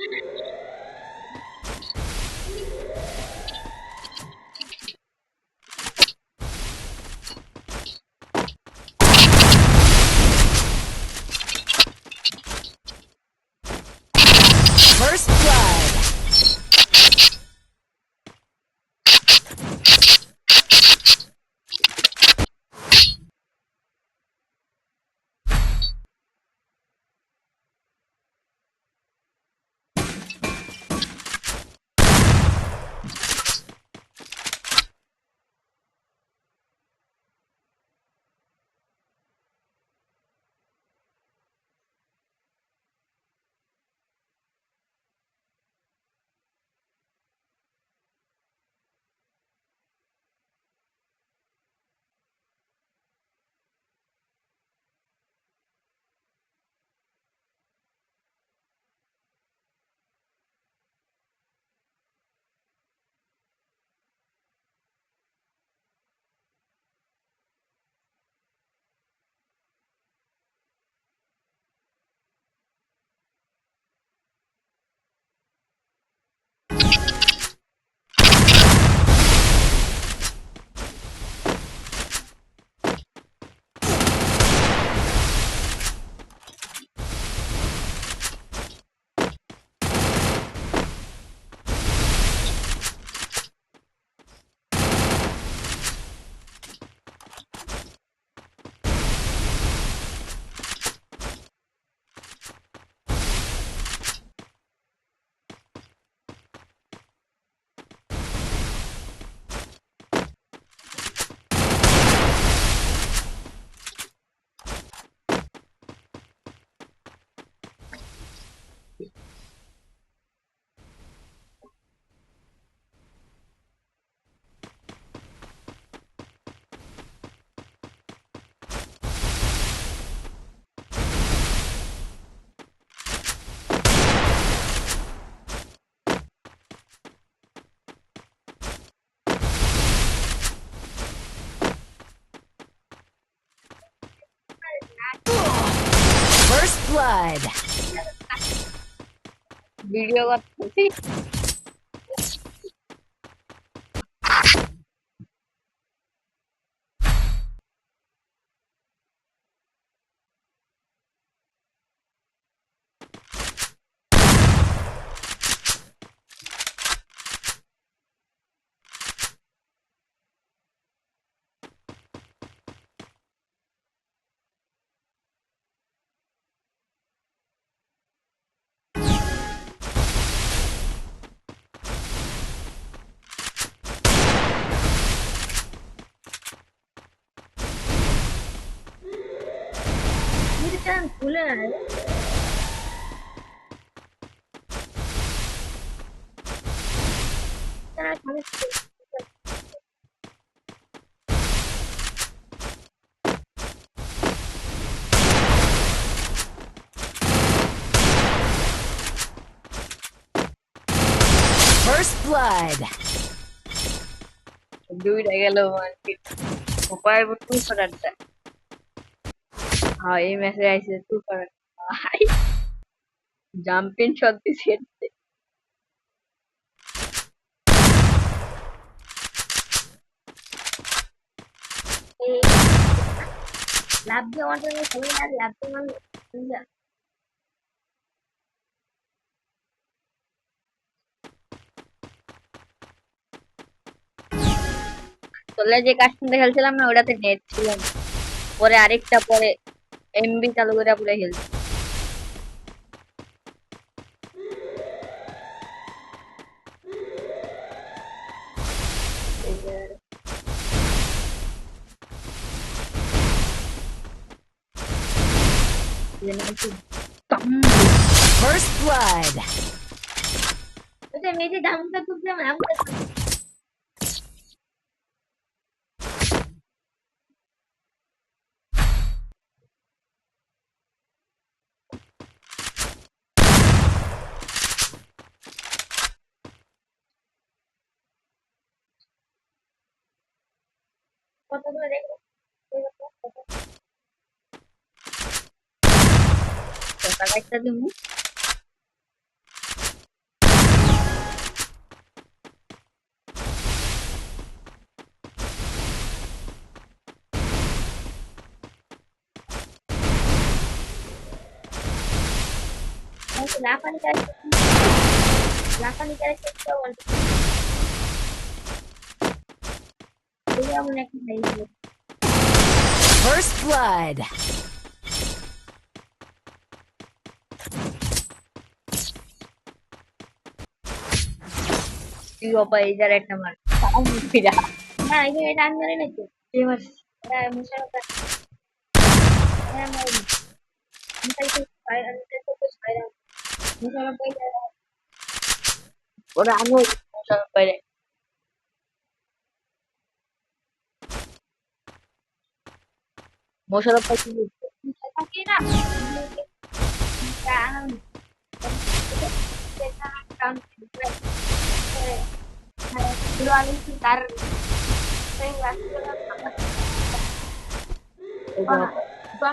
First blood. First blood. Video করতেছি। খুলে না রে। তারা খালি First blood. দুইটা গেল মানে উপায় টু করারটা। হ্যাঁ এই ম্যাচে আইছে টু করার। ভাই জাম্পিং শট দিছে। লাভ দিয়ে আমার জন্য খেলে আর লাভ দিয়ে মানে তোলা যে কাশ্মীরে খেলছিলাম না ওটাতে নেট ছিল না। পরে আরেকটা পরে এমবি চালু করে পুরো খেলছি। First blood. ওটা মেয়েটি দামটা খুব যেমন কতগুলো দেখো টাকা একটা দিমু লাফানি ক্যারেক্টার তো বলতে এমন একটা খাইছিল First blood. তুই বাবা এই যার একটা মার ফিরা না এটা আমি মারি নাকি এবার এটা মুশারফ হ্যাঁ মারি মুশারফ ভাই ওরা আমি মুশারফ ভাই মোশাররফ ভাই কি বলছে? থাকি না তার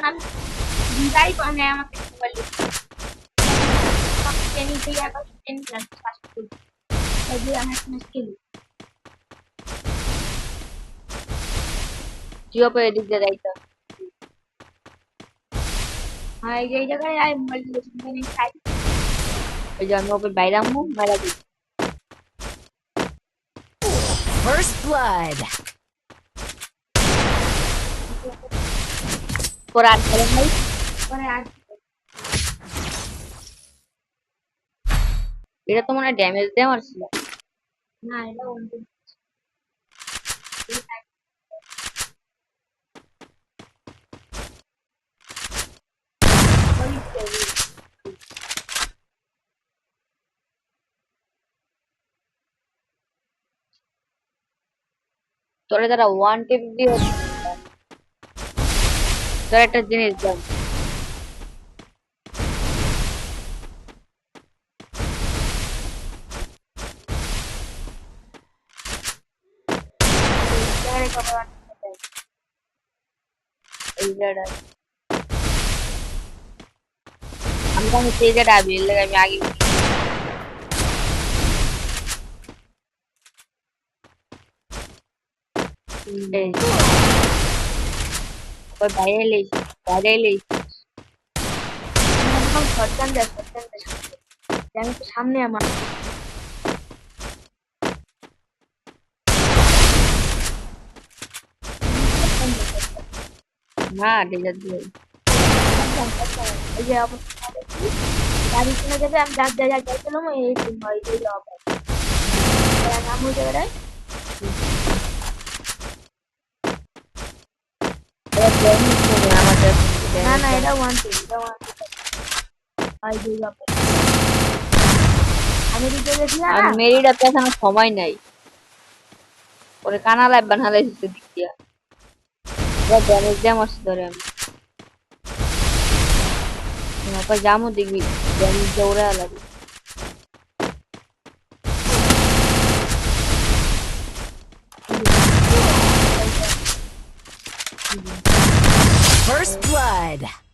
আমি যাই মানে আমাকে মোবাইল টেনি থেকে এখন টেনি ক্লাস ফার্স্ট করি তাই আমি ম্যাচ খেলি জিও পে এদিক দিয়ে যাইতো হ্যাঁ এই জায়গায় আই মোবাইল দিয়ে খাই ওই যে আমি ওকে বাইরে আমু মারা দিই First blood. পরে আর খেলেন নাই পরে আর এটা তো মনে হয় ড্যামেজ দিয়ে মারছিল না এটা অন্য তোরা যারা ওয়ান টিপ দিয়ে তোর একটা জিনিস দাও আমি তো সেই জায়গাটা আবি এর লাগে আমি আগে এই ওই বাইরে এলেই শটগান দেয় আমি তো সামনে আমার না ডেজার দিয়ে এই যে গাড়ি কিনে যাবে আমি যার জায়গায় যাইছিলাম এই হয় এই নাম হয়ে যাবে না না এটা ওয়ান টু এটা ওয়ান টু আমি দিতে গেছিলাম আর মেরিটা তো এখন সময় নাই ওরে কানা লাইভ বানালে দিতে দিয়া যা ড্যামেজ দিয়ে মারছি ধরে আমি ওপর জামু দেখবি ড্যামেজ দিয়ে ওরা লাগে First blood.